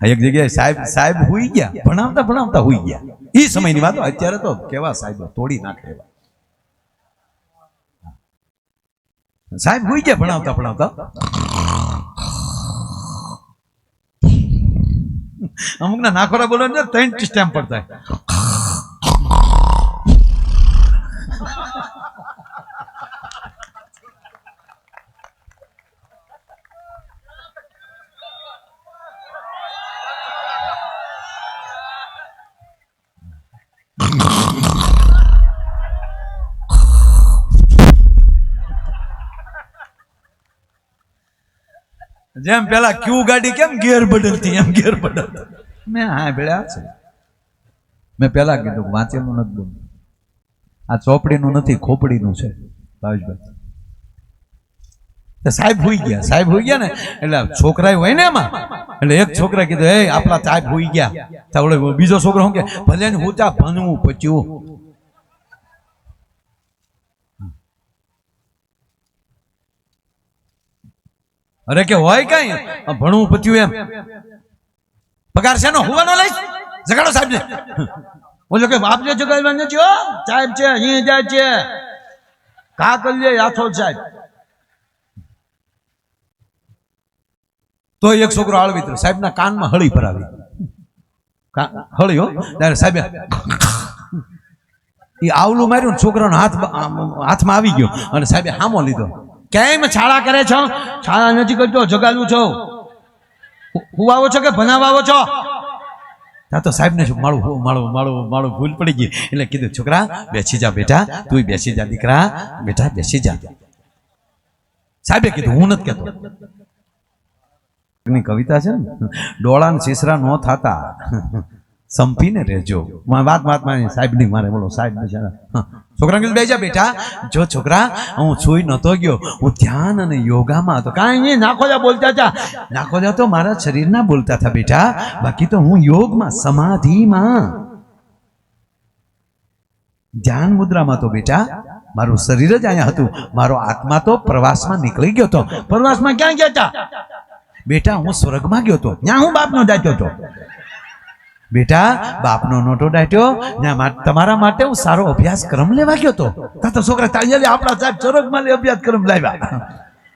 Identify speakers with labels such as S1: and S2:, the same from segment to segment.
S1: એક જગ્યાએ સાહેબ હુઈ ગયા, ભણાવતા ભણાવતા હુઈ ગયા. એ સમયની વાત. અત્યારે તો કેવા સાહેબ તોડી નાખે. સાહેબ હુઈ ગયા ભણાવતા ભણાવતા. અમુક ના નાખોરા બોલો ને 3 સ્ટેમ્પ પડતા. જેમ પેલા ક્યુ ગાડી કેમ ગેર બદલતી એમ ગેર બદલતા. મેં હા ભેળ્યા છે. મેં પેલા કીધું વાંચેલું નથી બોલું. આ ચોપડીનું નથી, ખોપડીનું છે. ભાવેશભાઈ સાહેબ હોઈ ગયા. સાહેબ હોઈ ગયા ને એટલે છોકરા હોય ને એમાં, એટલે એક છોકરા કીધું એ આપણા સાહેબ હોઈ ગયા. બીજો છોકરો શું કે ભલે ને હું ત્યાં ભણવું પચ્યું. અરે કે હોય કઈ ભણવું પત્યું એમ. પગાર છે નો હોવાનો લઈશ જગાડો સાહેબ ને. બોલો કે આપને જગાડવા નથી હો સાહેબ છે અહીં જાય છે કા કરી લે આથો સાહેબ. તો એક છોકરો આળવી સાહેબ ના કાનમાં હળી ભરાવી. હળી હો ત્યારે સાહેબ એ આવલું માર્યું ને છોકરાનો હાથમાં આવી ગયો અને સાહેબે હામો લીધો. કેમ છાળા કરે છો? છાળા નથી કરતો, જગાડું છો. હુવાવો છો કે ભણાવો છો? ત્યાં તો સાહેબ ને માળું ભૂલ પડી ગઈ એટલે કીધું છોકરા બેસી જા બેટા, તું બેસી જા દીકરા, બેટા બેસી જા. સાહેબે કીધું હું નથી કહેતો. કવિતા છે ને ડોળા ને સીસરા નો થાતા સંપીને રહેજો. વાતમાં સાહેબ ની મારે બોલો સાહેબ છોકરા કીધું બેસી જા બેટા. જો છોકરા હું સુઈ નતો ગયો, હું ધ્યાન અને યોગામાં હતો. કાંઈ નહીં નાખોજા બોલતા હતા. નાખોજા તો મારા શરીરના બોલતા હતા બેટા, બાકી તો હું યોગમાં સમાધિમાં ધ્યાન મુદ્રામાં તો બેટા મારું શરીર જ અહીંયા હતું, મારો આત્મા તો પ્રવાસમાં નીકળી ગયો હતો. પ્રવાસમાં ક્યાં ગયા હતા બેટા? હું સ્વર્ગમાં ગયો હતો. ત્યાં હું બાપનો દાટ્યો હતો બેટા, બાપનો નોટો દાટ્યો. તમારા માટે હું સારો અભ્યાસક્રમ લેવા ગયો હતો. તો છોકરા તાળી આપણા સાહેબ સ્વર્ગમાં લે અભ્યાસક્રમ લાવ્યા.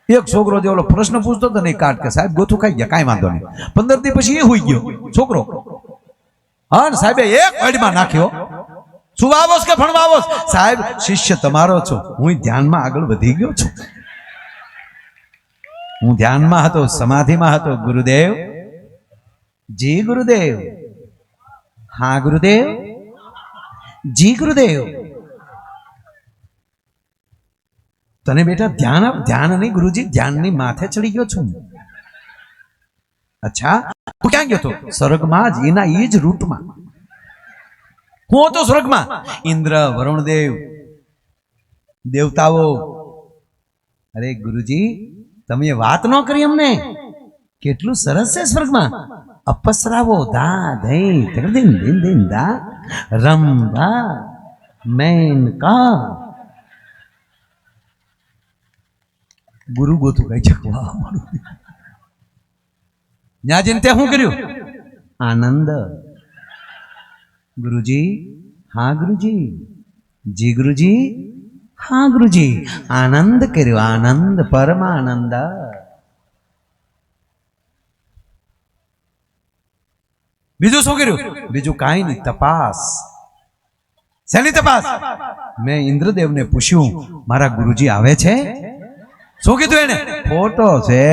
S1: એક છોકરો જે ઓલો પ્રશ્ન પૂછતો હતો ને કાઢ કે સાહેબ ગોથું ખાઈ ગયા, કાંઈ વાંધો નહીં. 15 દી પછી એ હોઈ ગયો છોકરો. હા સાહેબે એક વાડીમાં નાખ્યો. સુવાવોસ કે ભણવાવોસ? સાહેબ શિષ્ય તમારો છો, હું ધ્યાનમાં આગળ વધી ગયો છું. હું ધ્યાનમાં હતો, સમાધિમાં હતો. ગુરુદેવ જી ગુરુદેવ. હા ગુરુદેવ જી ગુરુદેવ. તને બેટા ધ્યાન નહીં ગુરુજી, ધ્યાનની માથે ચડી ગયો છું. અચ્છા હું ક્યાં ગયો હતો? સ્વર્ગમાં જ, એના એ જ રૂટમાં હું હતો સ્વર્ગમાં. ઇન્દ્ર વરુણદેવ દેવતાઓ. અરે ગુરુજી તમે વાત ન કરી અમને. કેટલું સરસ છે સ્વર્ગમાં. અપસરાવો ધા ધૈ ધિન ધિન ધિન ધા રંભા મેનકા. ગુરુ ગોતું કઈ જકવા મારું. ત્યાં જઈને તે શું કર્યું? આનંદ. ગુરુજી હા ગુરુજી. જી ગુરુજી હા ગુરુજી. આનંદ કર્યો, આનંદ પરમાનંદ. બીજું શું કર્યું? બીજું કાંઈ નહીં, તપાસ. શેની તપાસ? મેં ઇન્દ્રદેવને પૂછ્યું મારા ગુરુજી આવે છે? શું કીધું એને? ફોટો છે.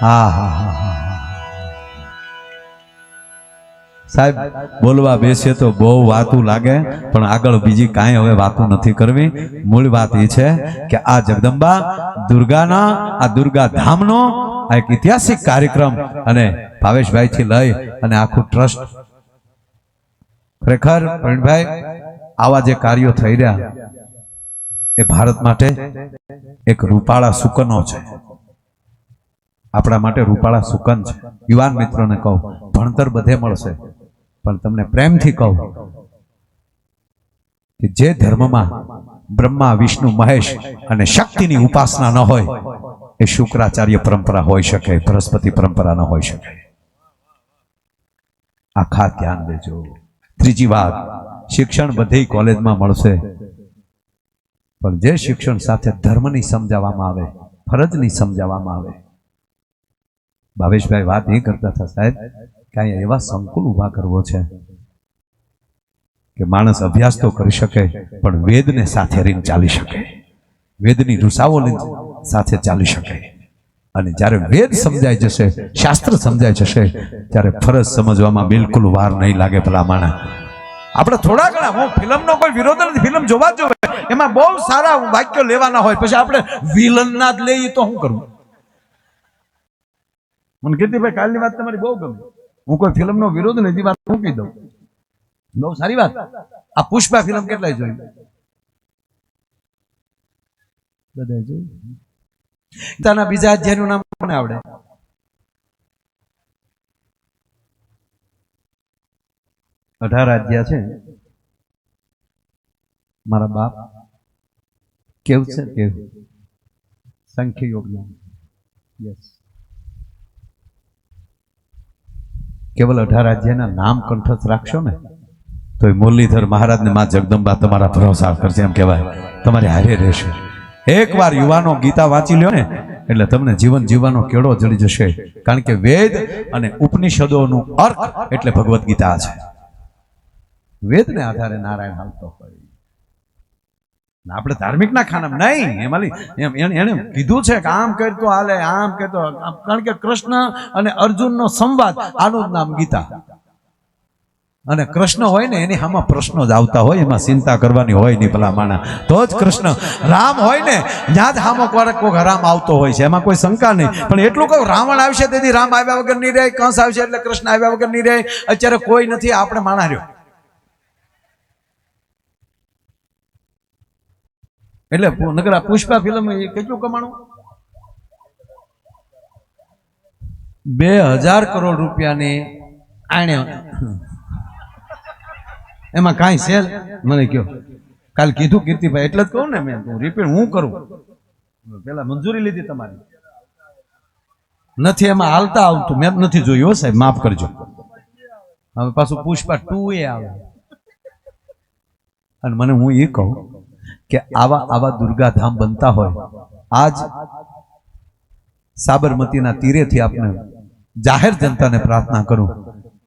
S1: હા હા હા સાહેબ બોલવા બેસે તો બહુ વાતું લાગે, પણ આગળ બીજી કાંઈ હવે વાતું નથી કરવી. મૂળ વાત એ છે કે આ જગદંબા દુર્ગાના, આ દુર્ગા ધામનો આ એક ઐતિહાસિક કાર્યક્રમ અને ભાવેશભાઈ થી લઈ અને આખું ટ્રસ્ટ. ખરેખર પ્રવીણભાઈ આવા જે કાર્યો થઈ રહ્યા એ ભારત માટે એક રૂપાળા સુકનો છે. આપણા માટે રૂપાળા સુકન છે. યુવાન મિત્રોને કહું ભણતર બધે મળશે, પણ તમને પ્રેમથી કહું કે જે ધર્મમાં બ્રહ્મા વિષ્ણુ મહેશ અને શક્તિની ઉપાસના ન હોય એ શુક્રાચાર્ય પરંપરા હોઈ શકે, બૃહસ્પતિ પરંપરા ન હોઈ શકે. આ ખાસ ધ્યાન દેજો. ત્રીજી વાત, શિક્ષણ બધી કોલેજમાં મળશે, પણ જે શિક્ષણ સાથે ધર્મની સમજાવવામાં આવે, ફરજની સમજાવવામાં આવે. ભાવેશભાઈ વાત એ કરતા હતા સાહેબ કે અહીંયા એવા સંકુલ ઉભા કરવો છે કે માણસ અભ્યાસ તો કરી શકે પણ વેદને સાથે રહીને ચાલી શકે, વેદની રૂસાઓને સાથે ચાલી શકે. અને જ્યારે વેદ સમજાઈ જશે, શાસ્ત્ર સમજાઈ જશે, ત્યારે ફરજ સમજવામાં બિલકુલ વાર નહીં લાગે. ભલા માણા આપણે થોડા ઘણા, હું ફિલ્મનો કોઈ વિરોધ નથી, ફિલ્મ જોવા જ જોવે, એમાં બહુ સારા વાક્યો લેવાના હોય, પછી આપણે વિલનના જ લઈએ તો શું કરવું? મને કીર્તિભાઈ કાલની વાત તમારી બહુ ગમી. હું કોઈ ફિલ્મનો વિરોધ નથી, વાત હું કહી દઉં, બહુ સારી વાત. આ પુષ્પા ફિલ્મ કેટલાય જોઈ? બધા જોઈ. તાના બીજા અધ્યાયનું નામ કોને આવડે? અઢાર અધ્યાય છે. મારા બાપ કેવું છે? કેવું સંખ્ય યોગદાન. યસ, કેવલ 18 અધ્યાયના નામ કંઠસ્થ રાખશો ને તો એ મુરલીધર મહારાજને માં જગદંબા તમારા ભરોસા કરશે, એમ કહેવાય, તમારી હારે રહેશે. એકવાર યુવાનો ગીતા વાંચી લ્યો ને એટલે તમને જીવન જીવવાનો કેળો જડી જશે. કારણ કે વેદ અને ઉપનિષદોનું અર્થ એટલે ભગવદ્ ગીતા છે. વેદને આધારે નારાયણ હાલતો હોય. આપણે ધાર્મિકના ખાના નહીં, એમાં એને કીધું છે કે આમ કરતો હાલે, આમ કરતો. કારણ કે કૃષ્ણ અને અર્જુનનો સંવાદ, આનું જ નામ ગીતા. અને કૃષ્ણ હોય ને એની આમાં પ્રશ્નો જ આવતા હોય, એમાં ચિંતા કરવાની હોય નહીં. ભલા માણા તો જ કૃષ્ણ. રામ હોય ને ત્યાં જ હામો કોઈ રામ આવતો હોય છે, એમાં કોઈ શંકા નહીં. પણ એટલું કહું, રાવણ આવશે તેથી રામ આવ્યા વગર નહીં રહે, કંસ આવશે એટલે કૃષ્ણ આવ્યા વગર નહીં રહે. અત્યારે કોઈ નથી, આપણે માણા રહ્યો. એટલે નકરા પુષ્પા ફિલ્મ કેટલું કમાણું? 2000 કરોડ રૂપિયાની આણે. એમાં કાંઈ સેલ મને કયો? કાલ કીધું કીર્તિભાઈ, એટલે જ કહું ને મેં, રિપીટ હું કરું. પેલા મંજૂરી લીધી તમારી નથી, એમાં હાલતા આવતું મેં નથી જોયું સાહેબ, માફ કરજો. હવે પાછું પુષ્પા 2 એ આવે. અને મને હું એ કહું કે આવા દુર્ગાધામ બનતા હોય, આજ સાબરમતીના તીરેથી આપણે જાહેર જનતાને પ્રાર્થના કરું,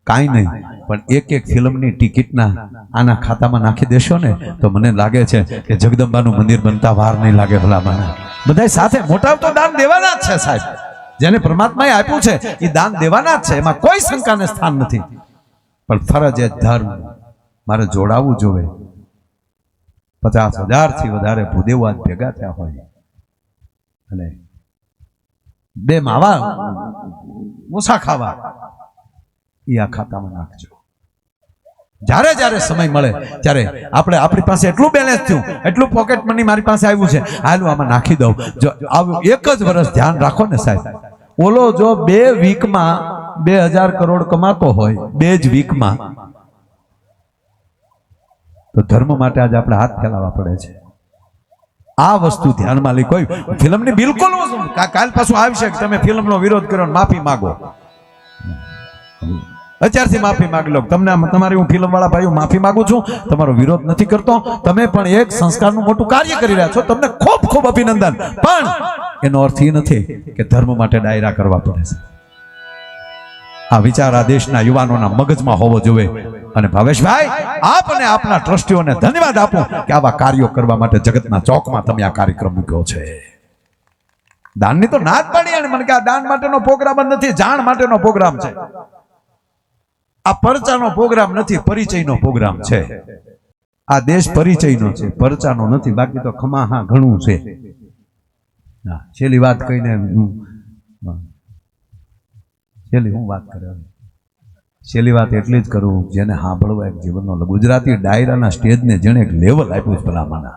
S1: કાંઈ નહીં પણ એક ફિલ્મની ટિકિટના આના ખાતામાં નાખી દેશો ને તો મને લાગે છે કે જગદંબાનું મંદિર બનતા વાર નહીં લાગે. ભલા માણા બધા સાથે મોટા તો દાન દેવાના જ છે સાહેબ, જેને પરમાત્માએ આપ્યું છે એ દાન દેવાના જ છે, એમાં કોઈ શંકાને સ્થાન નથી. પણ ફરજ એ ધર્મ મારે જોડાવવું જોવે. 50,000 થી વધારે ભૂદેવો આજ ભેગા થયા હોય અને 2 માવા ઓછા ખાવા, એ આ ખાતામાં નાખજો. જ્યારે જ્યારે સમય મળે ત્યારે આપણી પાસે એટલું બેલેન્સ થયું, એટલું પોકેટ મની મારી પાસે આવ્યું છે, હાલું આમાં નાખી દઉં. જો આવું એક જ વર્ષ ધ્યાન રાખો ને સાહેબ, ઓલો જો 2 વીકમાં 2000 કરોડ કમાતો હોય, 2 જ વીકમાં, તો ધર્મ માટે આજે આપણે હાથ ફેલાવવા પડે છે. આ વસ્તુ ધ્યાનમાં લઈ. કોઈ ફિલ્મની બિલકુલ કાલ પાછું આવશે કે તમે ફિલ્મનો વિરોધ કર્યો, માફી માંગો. અત્યારથી માફી માંગી લો. તમને તમારી હું ફિલ્મ વાળા ભાઈઓ માફી માંગુ છું, તમારો વિરોધ નથી કરતો. તમે પણ એક સંસ્કારનું મોટું કાર્ય કરી રહ્યા છો, તમને ખૂબ ખૂબ અભિનંદન. પણ એનો અર્થ એ નથી કે ધર્મ માટે ડાયરા કરવા પડે છે. આ વિચાર આ દેશના યુવાનોના મગજમાં હોવો જોઈએ. અને ભાવેશભાઈ, આપ અને આપના ટ્રસ્ટીઓને ધન્યવાદ આપો કે આવા કાર્યો કરવા માટે જગતના ચોકમાં તમે આ કાર્યક્રમ મૂક્યો છે. દાનની તો ના જ પાડી, અને મને કે આ દાન માટેનો પ્રોગ્રામ જ નથી, જાણ માટેનો પ્રોગ્રામ છે. આ પરચાનો પ્રોગ્રામ નથી, પરિચયનો પ્રોગ્રામ છે. આ દેશ પરિચયનો છે, પરચાનો નથી. બાકી તો ખમા હા ઘણું છે. છેલ્લી વાત કહીને હું વાત કર્યો, છેલ્લી વાત એટલી જ કરું, જેને સાંભળવા એક જીવનનો ગુજરાતી ડાયરાના સ્ટેજને જેને એક લેવલ આપ્યું છે ભલામાના.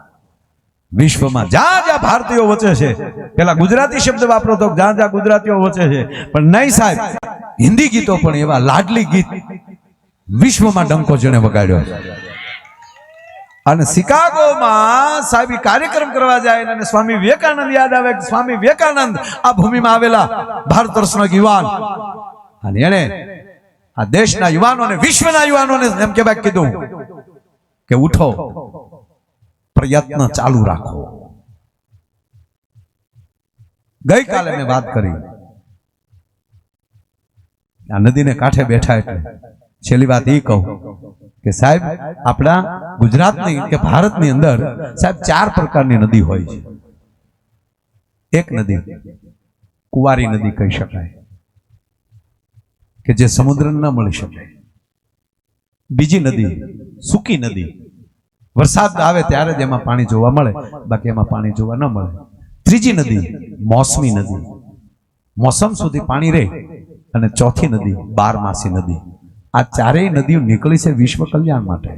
S1: વિશ્વમાં જ્યાં ભારતીયો વચ્ચે છે, પેલા ગુજરાતી શબ્દ વાપરો તો જ્યાં ગુજરાતીઓ વચ્ચે છે, પણ નહીં સાહેબ, હિન્દી ગીતો પણ એવા લાડલી ગીત વિશ્વમાં ડંકો જેને વગાડ્યો. અને શિકાગોમાં સાહેબ ઈ કાર્યક્રમ કરવા જાય અને સ્વામી વિવેકાનંદ યાદ આવે કે સ્વામી વિવેકાનંદ આ ભૂમિમાં આવેલા ભારત વર્ષનો યુવાન, અને એને આ દેશના યુવાનોને, વિશ્વના યુવાનોને એમ કહેવાય કીધું કે ઉઠો, પ્રયત્ન ચાલુ રાખો. ગઈકાલે મેં વાત કરી આ નદીને કાંઠે બેઠા એટલે છેલ્લી વાત એ કહું કે સાહેબ આપણા ગુજરાતની કે ભારતની અંદર સાહેબ 4 પ્રકારની નદી હોય છે. એક નદી કુંવારી નદી કહી શકાય કે જે સમુદ્ર ન મળી શકે. બીજી નદી સૂકી નદી, વરસાદ આવે ત્યારે જ એમાં પાણી જોવા મળે, બાકી એમાં પાણી જોવા ન મળે. ત્રીજી નદી મોસમી નદી, મોસમ સુધી પાણી રહે. અને ચોથી નદી બારમાસી નદી. આ ચારેય નદીઓ નીકળી છે વિશ્વ કલ્યાણ માટે,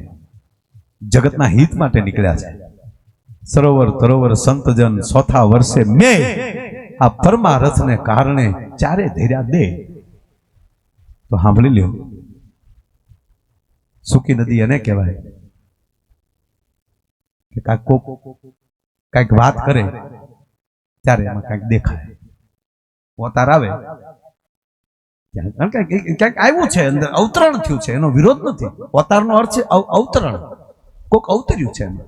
S1: જગતના હિત માટે નીકળ્યા છે. સરોવર તરોવર સંતજન ચોથા વર્ષે મે આ પરમારથને કારણે ચારે ધૈર્યા દે. તો સાંભળી લ્યો, સૂકી નદી એને કહેવાય કે કાંઈક વાત કરે ત્યારે એમાં કાંઈક દેખાય, ઓતાર આવે ક્યાંક આવ્યું છે અંદર, અવતરણ થયું છે, એનો વિરોધ નથી. ઓતારનો અર્થ છે અવતરણ, કોક અવતર્યું છે એમાં.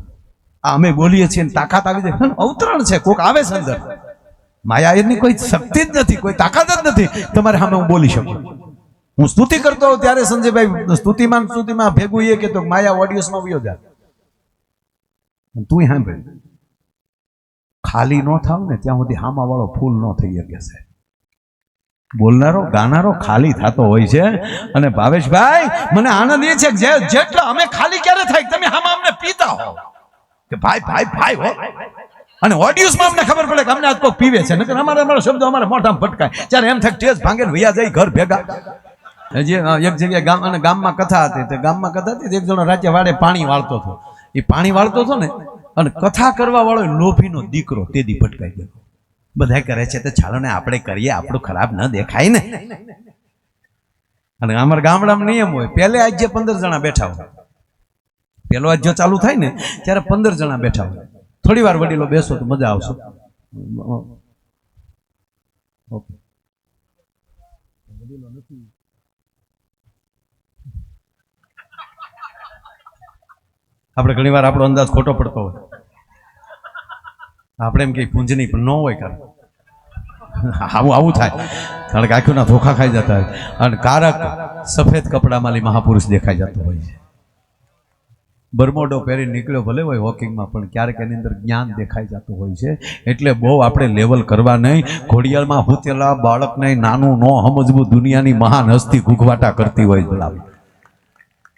S1: આ અમે બોલીએ છીએ તાકાત આવી જાય, અવતરણ છે, કોક આવે છે અંદર. માયા એની કોઈ શક્તિ જ નથી, કોઈ તાકાત જ નથી તમારે સામે હું બોલી શકું. હું સ્તુતિ કરતો હોઉં ત્યારે સંજયભાઈ સ્તુતિમાં ભેગું એ કે તો માયા ઓડિયન્સમાં વયો જાય. તું સાંભળ, ખાલી ન થાવ ને ત્યાં સુધી હામા વાળો ફૂલ ન થઈ શકે છે. બોલનારો ગાનારો ખાલી થતો હોય છે. અને ભાવેશભાઈ મને આનંદ એ છે કે જેટલા અમે ખાલી ક્યારે થાય તમે હામાં અમને પીતા હો કે ભાઈ ભાઈ ભાઈ હો, અને ઓડિયન્સમાં અમને ખબર પડે કે અમને આજ કોઈ પીવે છે, નકર અમારા શબ્દો અમારા મોઢામાં ભટકાય. ત્યારે એમ થાય ટેજ ભાંગે વૈયા જાય ઘર ભેગા. હજી એક જગ્યાએ ગામમાં કથા હતી, તો ગામમાં કથા હતી, એક જણો રાજ્ય વાડે પાણી વાળતો હતો. એ પાણી વાળતો હતો ને, અને કથા કરવા વાળો લોભીનો દીકરો તેદી ભટકાઈ ગયો. બધા કરે છે તો ચાલો ને આપણે કરીએ, આપણું ખરાબ ન દેખાય ને. અને અમારા ગામડામાં નિયમ હોય, પહેલે આજ જે 15 જણા બેઠા હોય, પેલો આજ જો ચાલુ થાય ને ત્યારે 15 જણા બેઠા હોય. થોડી વાર વડીલો બેસો તો મજા આવશે. ઓકે, વડીલો નથી. આપણે ઘણી વાર આપણો અંદાજ ખોટો પડતો હોય. આપણે એમ કે પૂંજની પણ ન હોય, કારણ આવું થાય, કારણ કે આંખોના ધોખા ખાઈ જતા હોય. અને કારક સફેદ કપડામાં મહાપુરુષ દેખાઈ જતો હોય છે. બરમોડો પહેરી નીકળ્યો ભલે હોય વોકિંગમાં, પણ ક્યારેક એની અંદર જ્ઞાન દેખાઈ જતું હોય છે. એટલે બહુ આપણે લેવલ કરવા નહીં. ઘોડિયાળમાં હુતેલા બાળકને નાનું ન સમજવું, દુનિયાની મહાન હસ્તી ઘૂઘવાટા કરતી હોય.